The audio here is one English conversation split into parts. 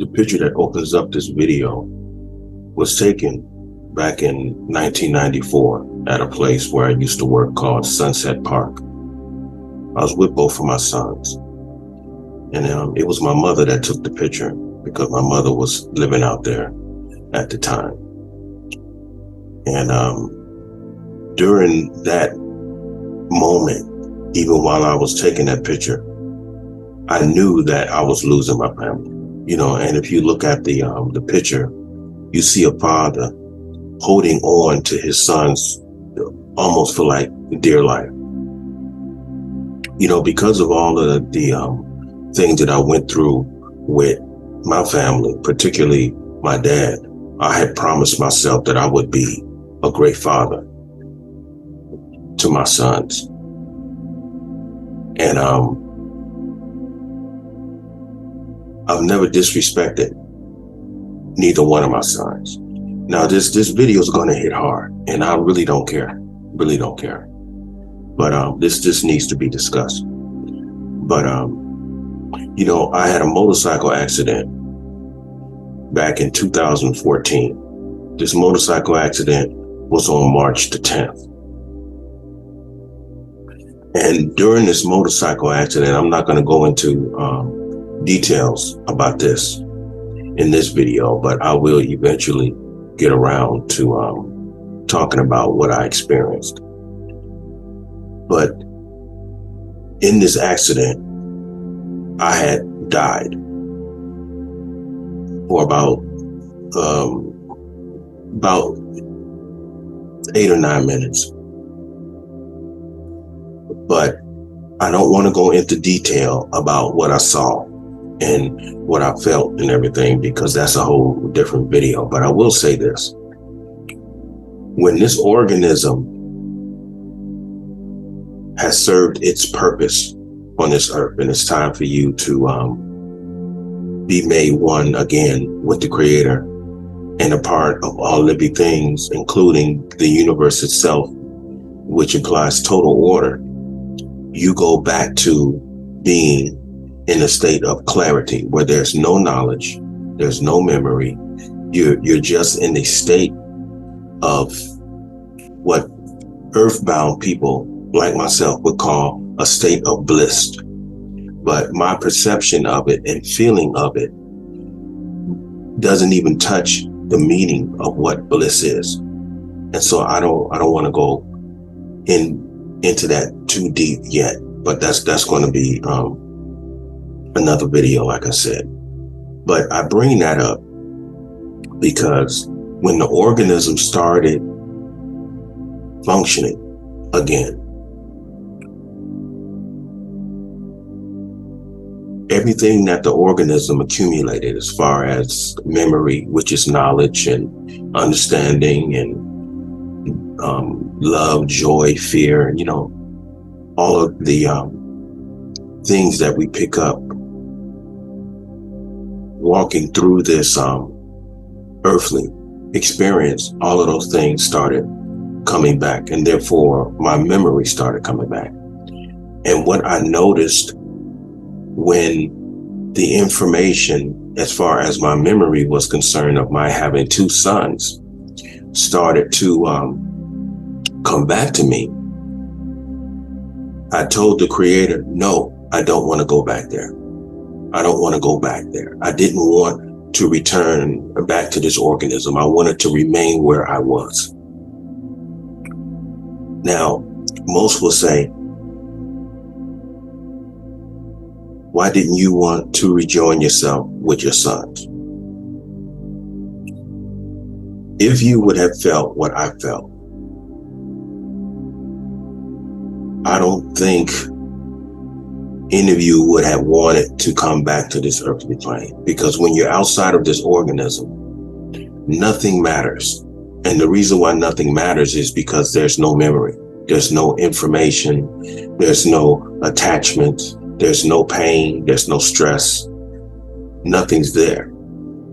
The picture that opens up this video was taken back in 1994 at a place where I used to work called Sunset Park. I was with both of my sons. And it was my mother that took the picture because my mother was living out there at the time. And during that moment, even while I was taking that picture, I knew that I was losing my family. You know, and if you look at the picture, you see a father holding on to his sons almost for like dear life. You know, because of all of the things that I went through with my family, particularly my dad, I had promised myself that I would be a great father to my sons. And I've never disrespected neither one of my sons. Now, this video is going to hit hard, and I really don't care. Really don't care. But this needs to be discussed. But you know, I had a motorcycle accident back in 2014. This motorcycle accident was on March the 10th. And during this motorcycle accident, I'm not going to go into details about this in this video, but I will eventually get around to talking about what I experienced. But in this accident, I had died for about 8 or 9 minutes. But I don't want to go into detail about what I saw and what I felt and everything, because that's a whole different video. But I will say this: when this organism has served its purpose on this earth, and it's time for you to be made one again with the Creator and a part of all living things, including the universe itself, which implies total order, you go back to being in a state of clarity where there's no knowledge, there's no memory. You're just in a state of what earthbound people like myself would call a state of bliss. But my perception of it and feeling of it doesn't even touch the meaning of what bliss is. And so I don't want to go into that too deep yet, but that's going to be another video, like I said. But I bring that up because when the organism started functioning again, everything that the organism accumulated as far as memory, which is knowledge and understanding and love, joy, fear, you know, all of the things that we pick up walking through this earthly experience, all of those things started coming back, and therefore my memory started coming back. And what I noticed when the information, as far as my memory was concerned, of my having 2 sons started to come back to me, I told the Creator, no, I don't want to go back there. I don't want to go back there. I didn't want to return back to this organism. I wanted to remain where I was. Now, most will say, why didn't you want to rejoin yourself with your sons? If you would have felt what I felt, I don't think any of you would have wanted to come back to this earthly plane, because when you're outside of this organism, nothing matters. And the reason why nothing matters is because there's no memory, there's no information, there's no attachment, there's no pain, there's no stress, nothing's there.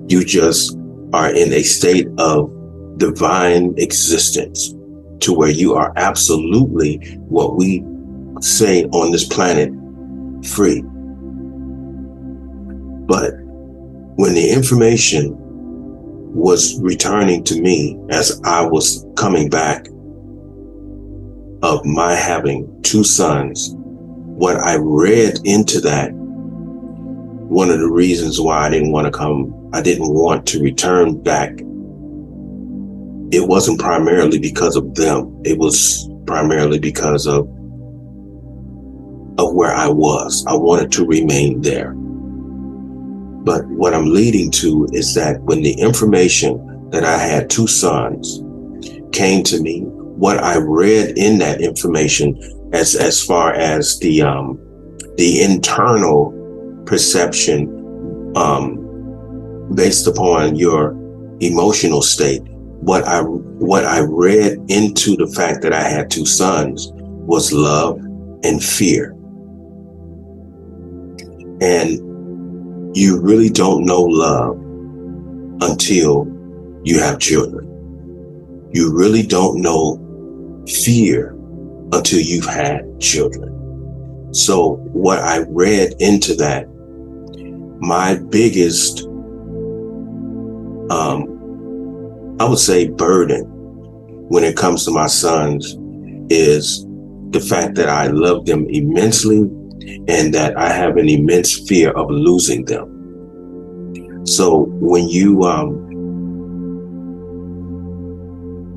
You just are in a state of divine existence, to where you are absolutely, what we say on this planet, free. But when the information was returning to me as I was coming back of my having two sons, what I read into that, one of the reasons why I didn't want to return back, it wasn't primarily because of them. It was primarily because of where I was. I wanted to remain there. But what I'm leading to is that when the information that I had two sons came to me, what I read in that information as far as the internal perception based upon your emotional state, what I read into the fact that I had two sons was love and fear. And you really don't know love until you have children. You really don't know fear until you've had children. So what I read into that, my biggest, I would say, burden when it comes to my sons is the fact that I love them immensely and that I have an immense fear of losing them. So when you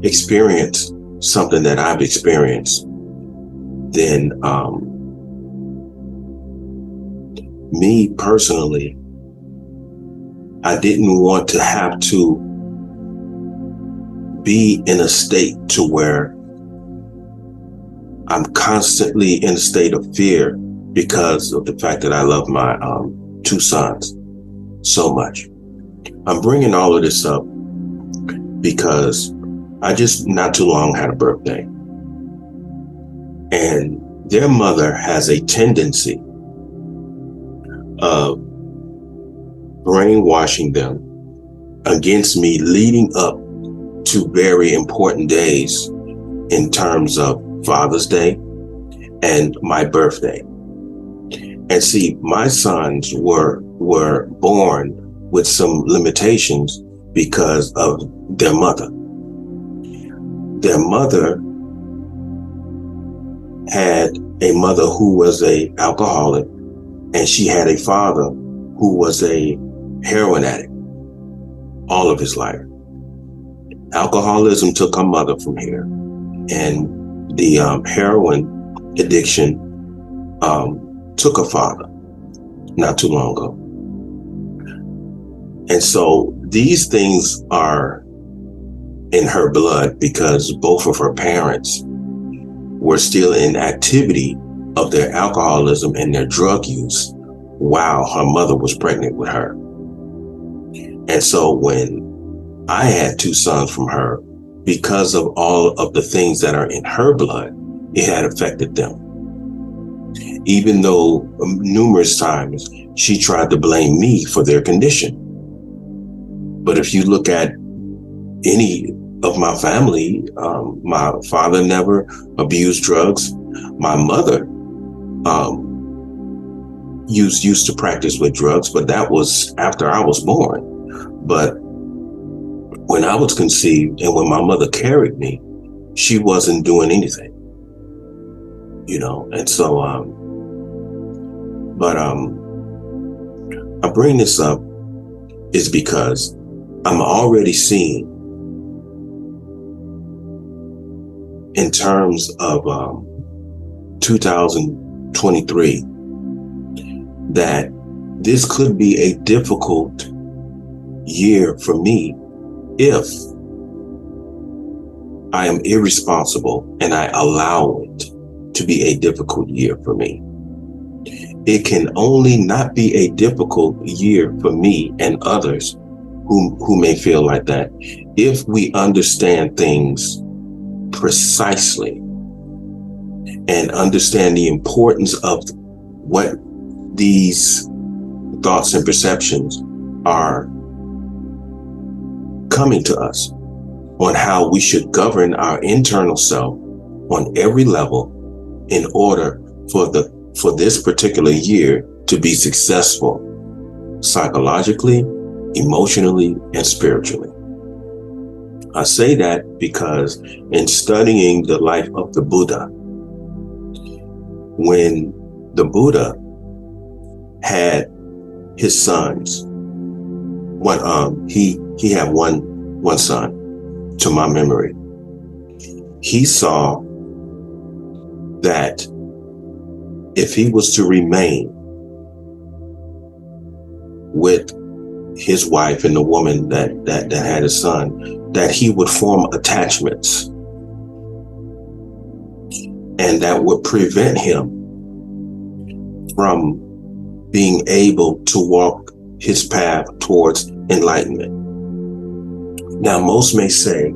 experience something that I've experienced, then me personally, I didn't want to have to be in a state to where I'm constantly in a state of fear because of the fact that I love my two sons so much. I'm bringing all of this up because I just not too long had a birthday, and their mother has a tendency of brainwashing them against me leading up to very important days in terms of Father's Day and my birthday. And see, my sons were born with some limitations because of their mother. Their mother had a mother who was an alcoholic, and she had a father who was a heroin addict all of his life. Alcoholism took her mother from here, and the heroin addiction took her father not too long ago. And so these things are in her blood because both of her parents were still in activity of their alcoholism and their drug use while her mother was pregnant with her. And so when I had two sons from her, because of all of the things that are in her blood, it had affected them. Even though numerous times she tried to blame me for their condition. But if you look at any of my family, my father never abused drugs. My mother used to practice with drugs, but that was after I was born. But when I was conceived and when my mother carried me, she wasn't doing anything, you know. And so, I bring this up is because I'm already seeing in terms of 2023 that this could be a difficult year for me if I am irresponsible and I allow it to be a difficult year for me. It can only not be a difficult year for me and others who may feel like that if we understand things precisely and understand the importance of what these thoughts and perceptions are coming to us, on how we should govern our internal self on every level in order for this particular year to be successful psychologically, emotionally and spiritually. I say that because in studying the life of the Buddha, when the Buddha had his sons, he had one son, to my memory. He saw that if he was to remain with his wife and the woman that had a son, that he would form attachments, and that would prevent him from being able to walk his path towards enlightenment. Now, most may say,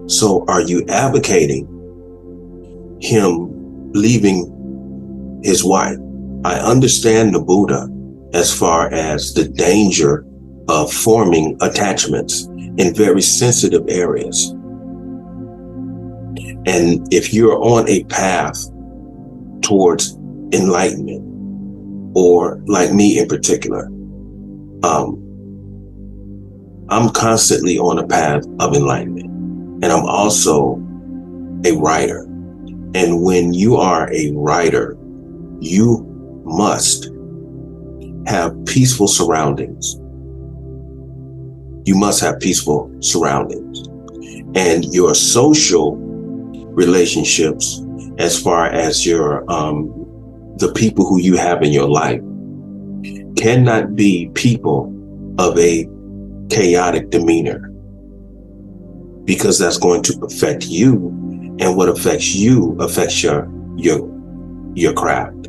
so are you advocating him leaving his wife? I understand the Buddha as far as the danger of forming attachments in very sensitive areas. And if you're on a path towards enlightenment, or like me in particular, I'm constantly on a path of enlightenment, and I'm also a writer. And when you are a writer, you must have peaceful surroundings. You must have peaceful surroundings. And your social relationships, as far as your the people who you have in your life, cannot be people of a chaotic demeanor, because that's going to affect you, and what affects you affects your craft.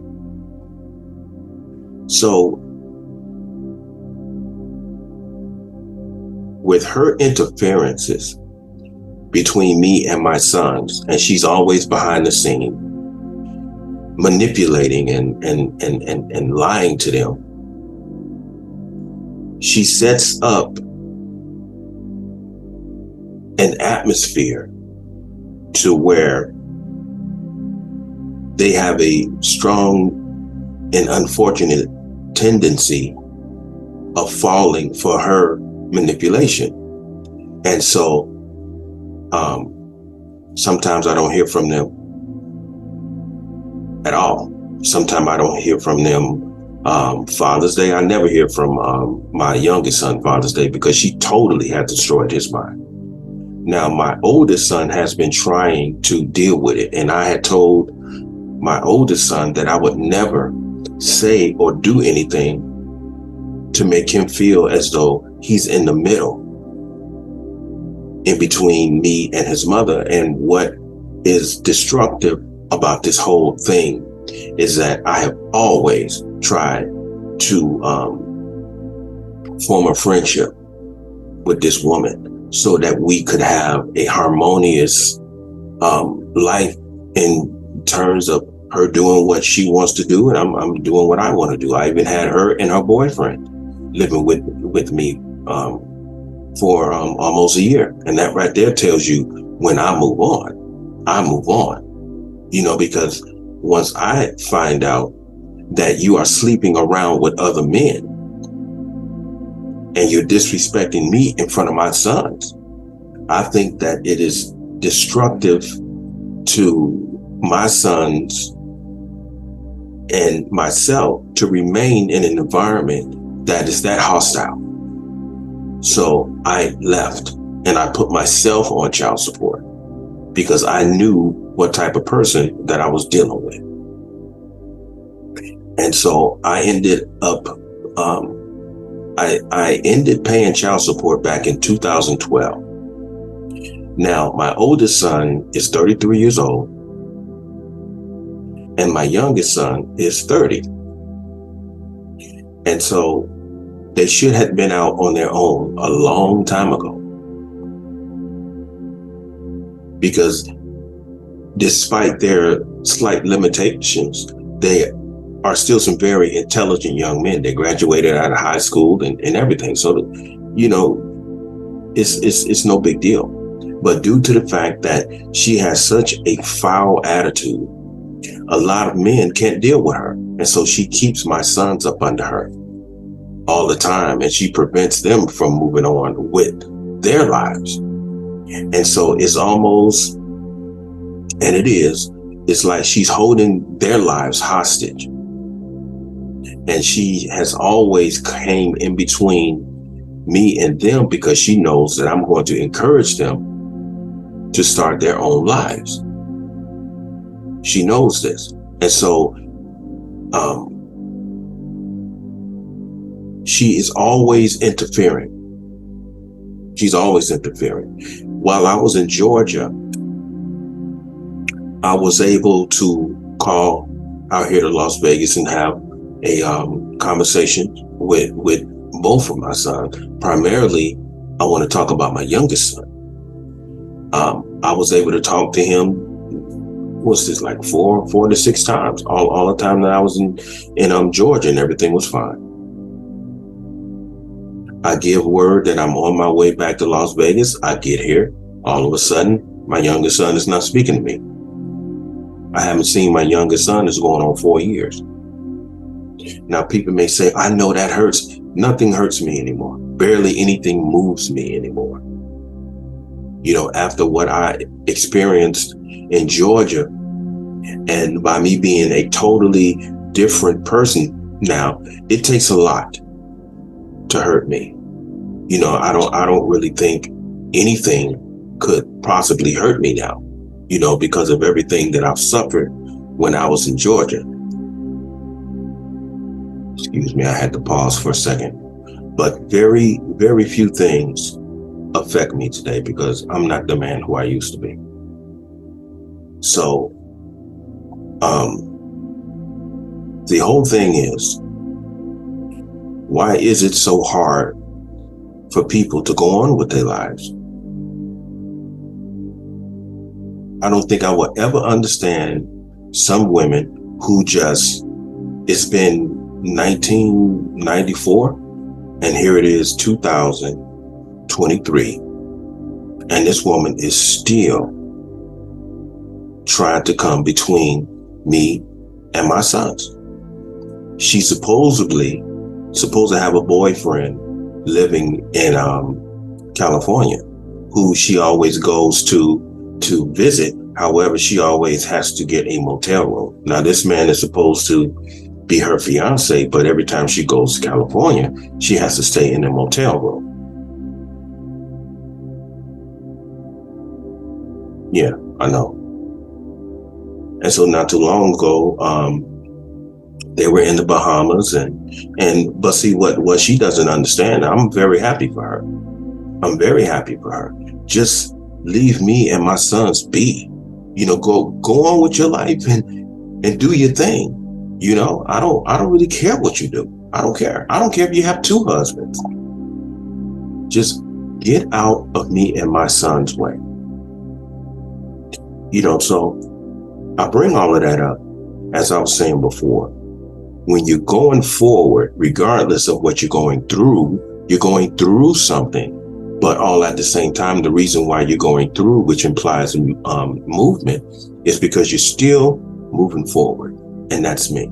So with her interferences between me and my sons, and she's always behind the scene manipulating and lying to them, she sets up an atmosphere to where they have a strong and unfortunate tendency of falling for her manipulation. And so sometimes I don't hear from them at all. Sometimes I don't hear from them Father's Day. I never hear from my youngest son Father's Day, because she totally had destroyed his mind. Now, my oldest son has been trying to deal with it, and I had told my oldest son that I would never say or do anything to make him feel as though he's in the middle, in between me and his mother. And what is destructive about this whole thing is that I have always tried to form a friendship with this woman, so that we could have a harmonious life in terms of her doing what she wants to do, and I'm doing what I want to do. I even had her and her boyfriend living with me for almost a year. And that right there tells you, when I move on, because once I find out that you are sleeping around with other men and you're disrespecting me in front of my sons, I think that it is destructive to my sons and myself to remain in an environment that is that hostile. So I left, and I put myself on child support, because I knew what type of person that I was dealing with. And so I ended up, I ended paying child support back in 2012. Now, my oldest son is 33 years old, and my youngest son is 30. And so they should have been out on their own a long time ago, because despite their slight limitations, they are still some very intelligent young men. They graduated out of high school and everything. So, it's no big deal. But due to the fact that she has such a foul attitude, a lot of men can't deal with her. And so she keeps my sons up under her. all the time, and she prevents them from moving on with their lives. And so it's almost, and it's like she's holding their lives hostage. And she has always came in between me and them because she knows that I'm going to encourage them to start their own lives. She knows this. And so she is always interfering. She's always interfering. While I was in Georgia, I was able to call out here to Las Vegas and have a conversation with both of my sons. Primarily, I want to talk about my youngest son. I was able to talk to him, what's this, like four to six times, all the time that I was in Georgia, and everything was fine. I give word that I'm on my way back to Las Vegas. I get here. All of a sudden, my youngest son is not speaking to me. I haven't seen my youngest son. It's going on 4 years. Now, people may say, I know that hurts. Nothing hurts me anymore. Barely anything moves me anymore. You know, after what I experienced in Georgia, and by me being a totally different person now, it takes a lot to hurt me. You know, I don't really think anything could possibly hurt me now, you know, because of everything that I've suffered when I was in Georgia. Excuse me, I had to pause for a second. But very, very few things affect me today because I'm not the man who I used to be. So, the whole thing is, why is it so hard for people to go on with their lives? I don't think I will ever understand some women who just, it's been 1994 and here it is 2023, and this woman is still trying to come between me and my sons. She's supposed to have a boyfriend living in California, who she always goes to visit. However, she always has to get a motel room. Now, this man is supposed to be her fiance, but every time she goes to California, she has to stay in a motel room. Yeah, I know. And so not too long ago, they were in the Bahamas, but see what she doesn't understand. I'm very happy for her. I'm very happy for her. Just leave me and my sons be. You know, go on with your life and do your thing. You know, I don't really care what you do. I don't care. I don't care if you have 2 husbands. Just get out of me and my son's way. You know, so I bring all of that up, as I was saying before. When you're going forward, regardless of what you're going through something. But all at the same time, the reason why you're going through, which implies movement, is because you're still moving forward. And that's me.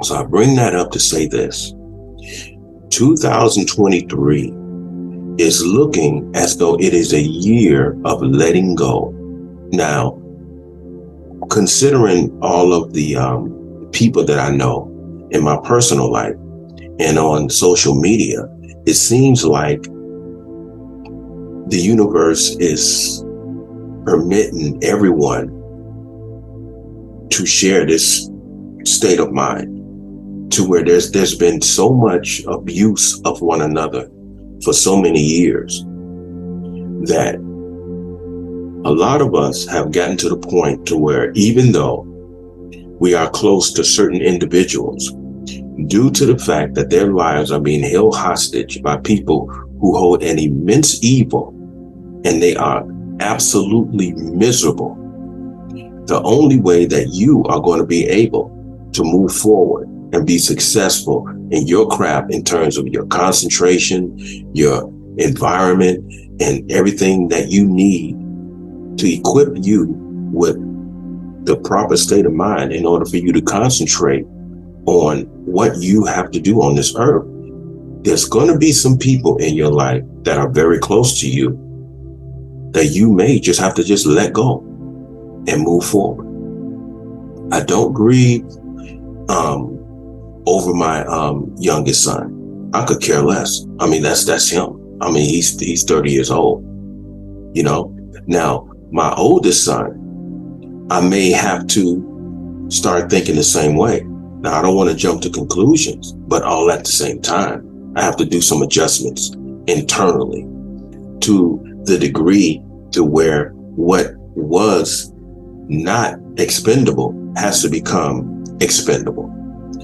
So I bring that up to say this. 2023 is looking as though it is a year of letting go. Now, considering all of the people that I know in my personal life and on social media, it seems like the universe is permitting everyone to share this state of mind, to where there's been so much abuse of one another for so many years that a lot of us have gotten to the point to where, even though we are close to certain individuals, due to the fact that their lives are being held hostage by people who hold an immense evil and they are absolutely miserable, the only way that you are going to be able to move forward and be successful in your craft in terms of your concentration, your environment, and everything that you need to equip you with the proper state of mind in order for you to concentrate on what you have to do on this earth. There's going to be some people in your life that are very close to you that you may just have to just let go and move forward. I don't grieve over my youngest son. I could care less. I mean, that's him. I mean, he's 30 years old, you know. Now, my oldest son, I may have to start thinking the same way. Now, I don't want to jump to conclusions, but all at the same time, I have to do some adjustments internally to the degree to where what was not expendable has to become expendable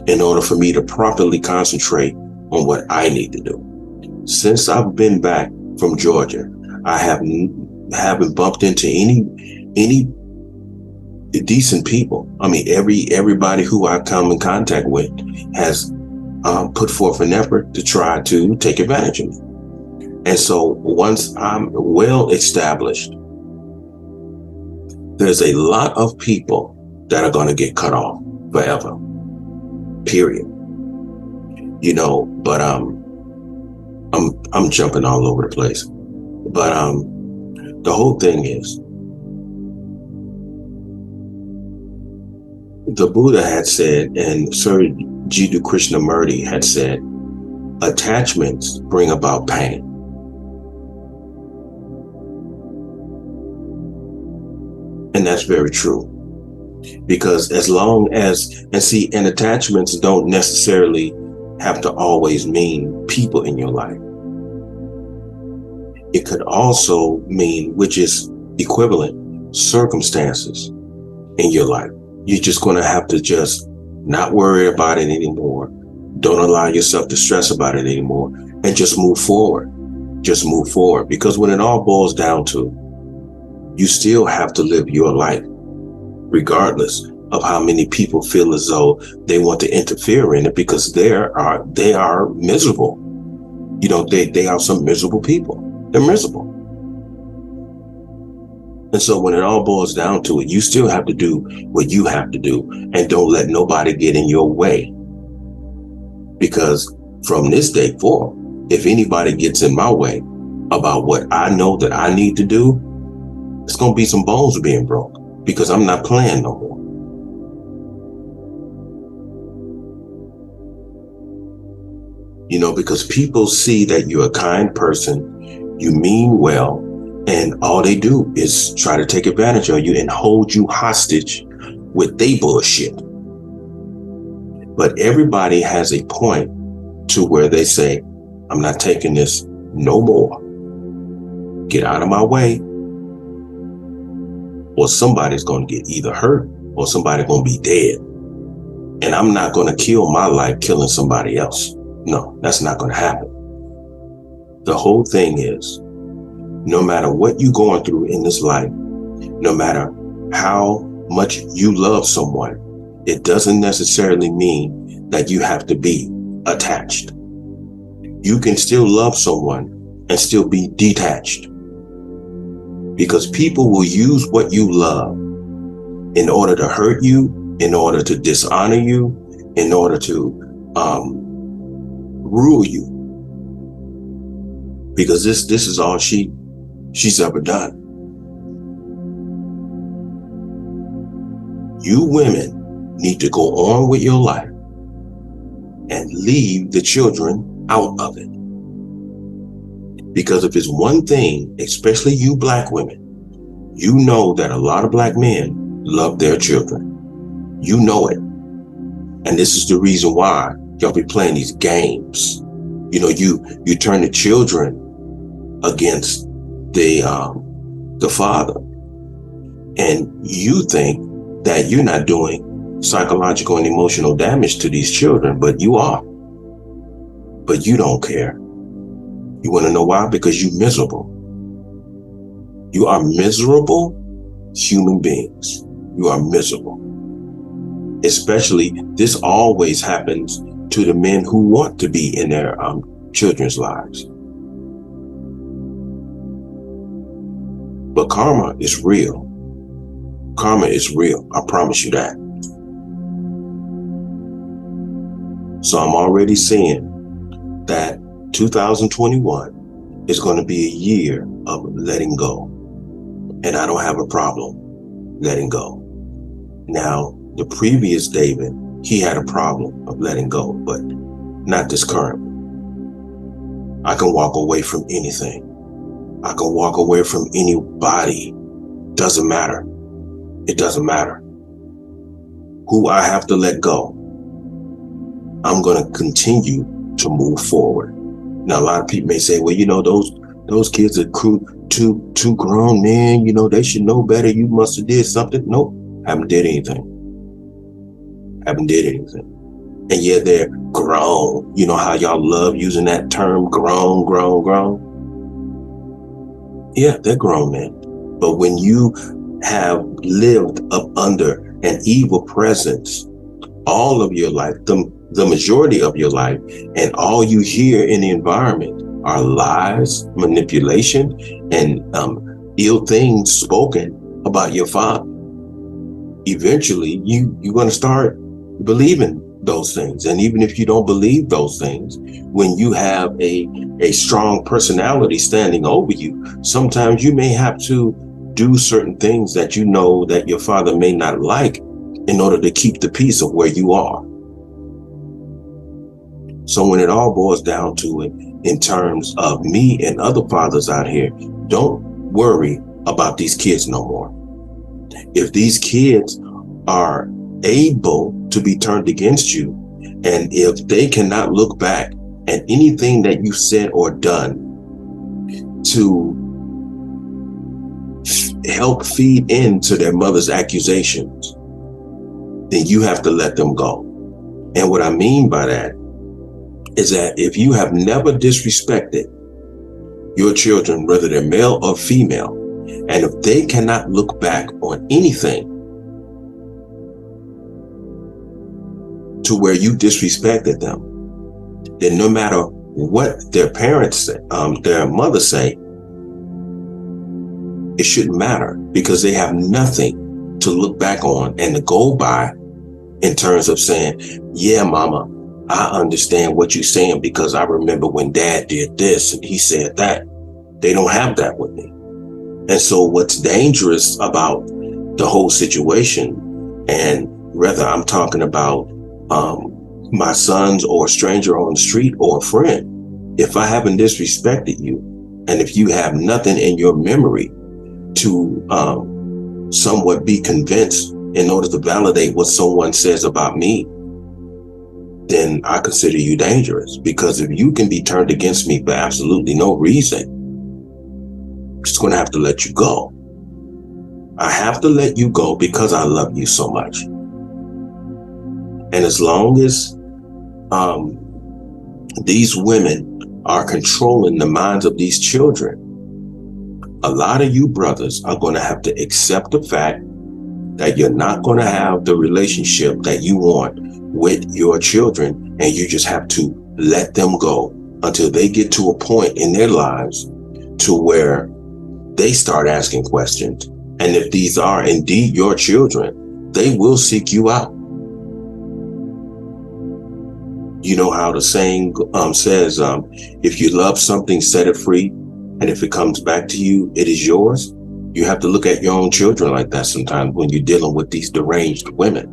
in order for me to properly concentrate on what I need to do. Since I've been back from Georgia, I haven't bumped into any decent people. I mean, everybody who I come in contact with has put forth an effort to try to take advantage of me. And so once I'm well established, there's a lot of people that are going to get cut off forever, period. You know, but I'm jumping all over the place. But the whole thing is, the Buddha had said, and Sir Jiddu Krishnamurti had said, attachments bring about pain. And that's very true. Because as long as, and attachments don't necessarily have to always mean people in your life. It could also mean, which is equivalent, circumstances in your life. You're just going to have to just not worry about it anymore. Don't allow yourself to stress about it anymore, and just move forward. Just move forward. Because when it all boils down to, you still have to live your life, regardless of how many people feel as though they want to interfere in it, because they are miserable. You know, they are some miserable people. They're miserable. And so when it all boils down to it, you still have to do what you have to do, and don't let nobody get in your way. Because from this day forward, if anybody gets in my way about what I know that I need to do, it's going to be some bones being broke, because I'm not playing no more. You know, because people see that you're a kind person, you mean well, and all they do is try to take advantage of you and hold you hostage with their bullshit. But everybody has a point to where they say, I'm not taking this no more. Get out of my way, or somebody's going to get either hurt or somebody's going to be dead. And I'm not going to kill my life killing somebody else. No, that's not going to happen. The whole thing is, no matter what you're going through in this life, no matter how much you love someone, it doesn't necessarily mean that you have to be attached. You can still love someone and still be detached. Because people will use what you love in order to hurt you, in order to dishonor you, in order to rule you. Because this is all she's ever done. You women need to go on with your life and leave the children out of it. Because if it's one thing, especially you black women, you know that a lot of black men love their children. You know it. And this is the reason why y'all be playing these games. You know, you turn the children against the father. And you think that you're not doing psychological and emotional damage to these children, but you are. But you don't care. You want to know why? Because you're miserable. You are miserable human beings. You are miserable. Especially, this always happens to the men who want to be in their children's lives. But karma is real. Karma is real. I promise you that. So I'm already seeing that 2021 is going to be a year of letting go. And I don't have a problem letting go. Now, the previous David, he had a problem of letting go, but not this current. I can walk away from anything. I can walk away from anybody. Doesn't matter. It doesn't matter who I have to let go. I'm going to continue to move forward. Now, a lot of people may say, well, you know, those kids are two grown men, you know, they should know better. You must have did something. Nope, haven't did anything. And yet they're grown. You know how y'all love using that term, grown. Yeah, they're grown men. But when you have lived up under an evil presence all of your life, the majority of your life, and all you hear in the environment are lies, manipulation, and ill things spoken about your father, eventually you're going to start believing those things. And even if you don't believe those things, when you have a strong personality standing over you, sometimes you may have to do certain things that you know that your father may not like in order to keep the peace of where you are. So when it all boils down to it, in terms of me and other fathers out here, don't worry about these kids no more. If these kids are able to be turned against you, and if they cannot look back at anything that you said or done to help feed into their mother's accusations, then you have to let them go. And what I mean by that is that if you have never disrespected your children, whether they're male or female, and if they cannot look back on anything to where you disrespected them, then no matter what their parents say, their mother say, it shouldn't matter, because they have nothing to look back on and to go by in terms of saying, yeah, mama, I understand what you're saying because I remember when dad did this and he said that. They don't have that with me. And so what's dangerous about the whole situation, and whether I'm talking about my sons or a stranger on the street or a friend, if I haven't disrespected you, and if you have nothing in your memory to somewhat be convinced in order to validate what someone says about me, then I consider you dangerous. Because if you can be turned against me for absolutely no reason, I'm just going to have to let you go. I have to let you go because I love you so much. And as long as these women are controlling the minds of these children, a lot of you brothers are going to have to accept the fact that you're not going to have the relationship that you want with your children, and you just have to let them go until they get to a point in their lives to where they start asking questions. And if these are indeed your children, they will seek you out. You know how the saying says, if you love something, set it free. And if it comes back to you, it is yours. You have to look at your own children like that sometimes when you're dealing with these deranged women.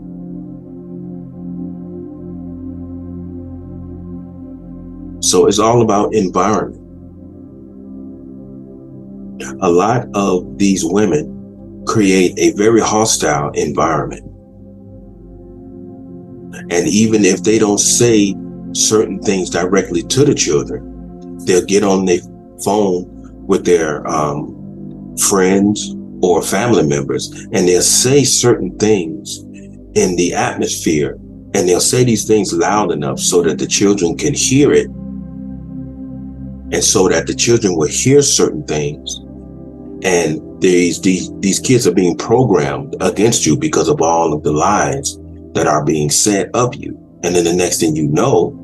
So it's all about environment. A lot of these women create a very hostile environment. And even if they don't say certain things directly to the children, they'll get on their phone with their friends or family members, and they'll say certain things in the atmosphere, and they'll say these things loud enough so that the children can hear it, and so that the children will hear certain things. And these kids are being programmed against you because of all of the lies that are being said of you. And then the next thing you know,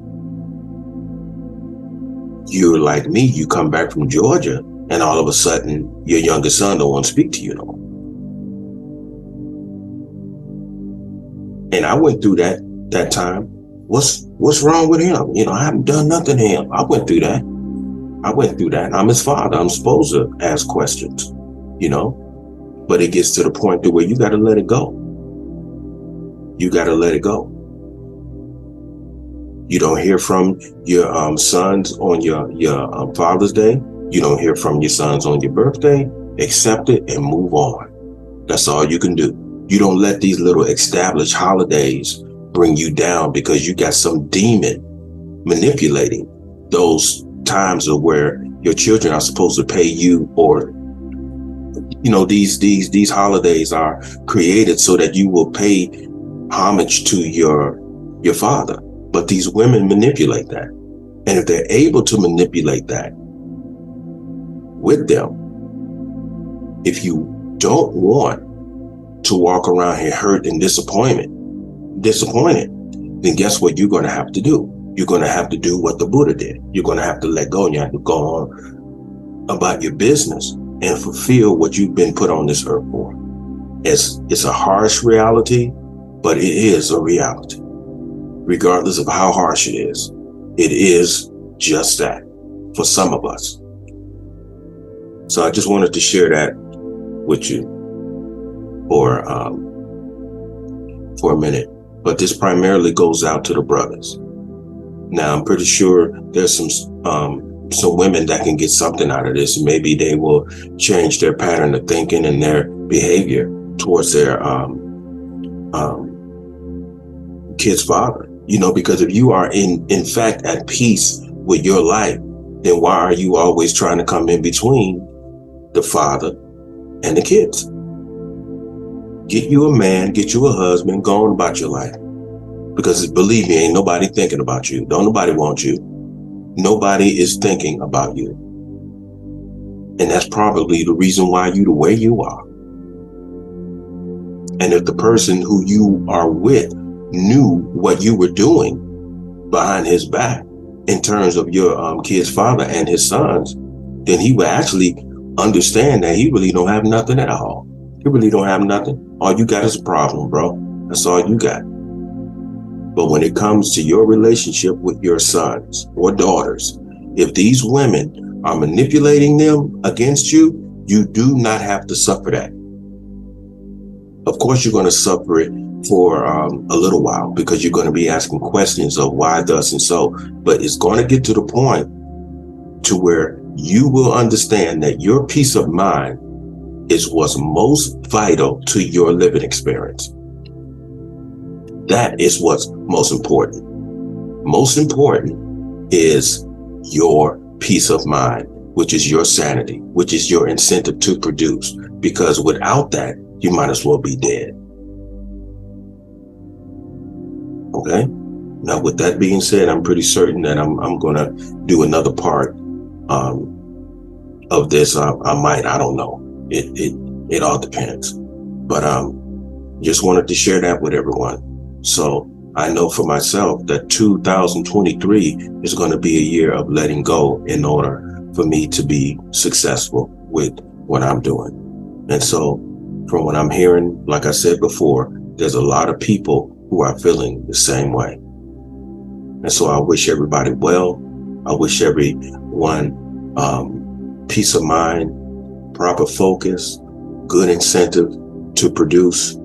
you're like me, you come back from Georgia, and all of a sudden your youngest son don't want to speak to you no more. And I went through that time. What's wrong with him? I haven't done nothing to him. I went through that. I'm his father. I'm supposed to ask questions, you know. But it gets to the point to where you got to let it go. You got to let it go. You don't hear from your sons on your Father's Day. You don't hear from your sons on your birthday. Accept it and move on. That's all you can do. You don't let these little established holidays bring you down because you got some demon manipulating those times of where your children are supposed to pay you, or these holidays are created so that you will pay homage to your father. But these women manipulate that. And if they're able to manipulate that with them, if you don't want to walk around here hurt and disappointed, then guess what you're going to have to do? You're going to have to do what the Buddha did. You're going to have to let go, and you have to go on about your business and fulfill what you've been put on this earth for. It's a harsh reality, but it is a reality. Regardless of how harsh it is just that for some of us. So I just wanted to share that with you for a minute. But this primarily goes out to the brothers. Now, I'm pretty sure there's some women that can get something out of this. Maybe they will change their pattern of thinking and their behavior towards their kid's father. Because if you are in fact at peace with your life, then why are you always trying to come in between the father and the kids? Get you a man, get you a husband, go on about your life. Because believe me, ain't nobody thinking about you. Don't nobody want you. Nobody is thinking about you. And that's probably the reason why you the way you are. And if the person who you are with knew what you were doing behind his back in terms of your kid's father and his sons, then he would actually understand that he really don't have nothing at all. He really don't have nothing. All you got is a problem, bro. That's all you got. But when it comes to your relationship with your sons or daughters, if these women are manipulating them against you, you do not have to suffer that. Of course, you're going to suffer it for a little while because you're going to be asking questions of why, thus, and so. But it's going to get to the point to where you will understand that your peace of mind is what's most vital to your living experience. That is what's most important. Most important is your peace of mind, which is your sanity, which is your incentive to produce. Because without that, you might as well be dead. Okay? Now, with that being said, I'm pretty certain that I'm going to do another part of this. I might, I don't know. It all depends. But just wanted to share that with everyone. So I know for myself that 2023 is going to be a year of letting go in order for me to be successful with what I'm doing. And so from what I'm hearing, like I said before, there's a lot of people who are feeling the same way. And so I wish everybody well. I wish everyone peace of mind, proper focus, good incentive to produce.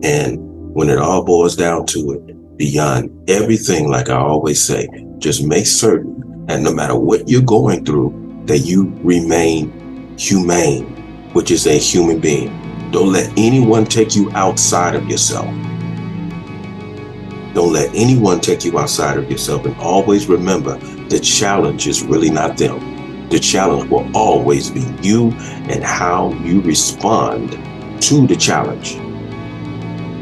And when it all boils down to it, beyond everything, like I always say, just make certain that no matter what you're going through, that you remain humane, which is a human being. Don't let anyone take you outside of yourself. Don't let anyone take you outside of yourself. And always remember, the challenge is really not them. The challenge will always be you and how you respond to the challenge,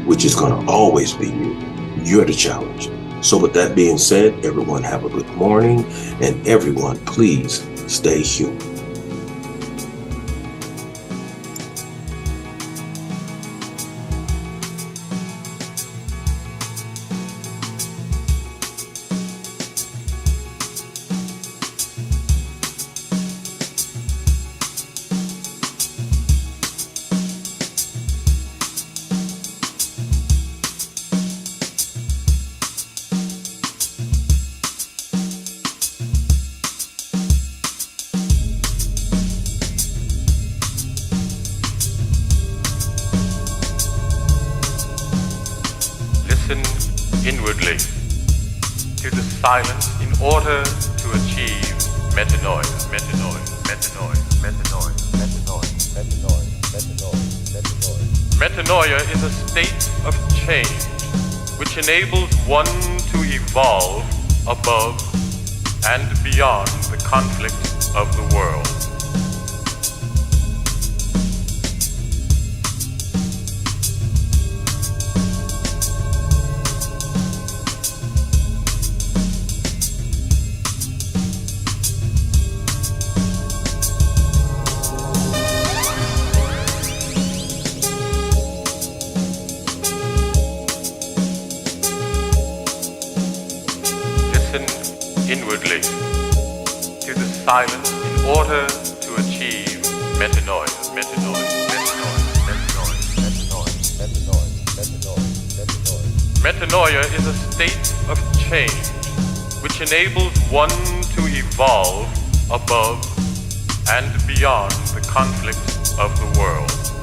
which is going to always be you. You're the challenge. So with that being said, everyone have a good morning, and everyone, please stay human. inwardly to the silence in order to achieve metanoia, metanoia, metanoia, metanoia, metanoia, metanoia, metanoia, metanoia. Metanoia is a state of change which enables one to evolve above and beyond the conflict of the world. Inwardly to the silence in order to achieve metanoia, metanoia, metanoia, metanoia, metanoia, metanoia, metanoia, metanoia. Metanoia is a state of change which enables one to evolve above and beyond the conflict of the world.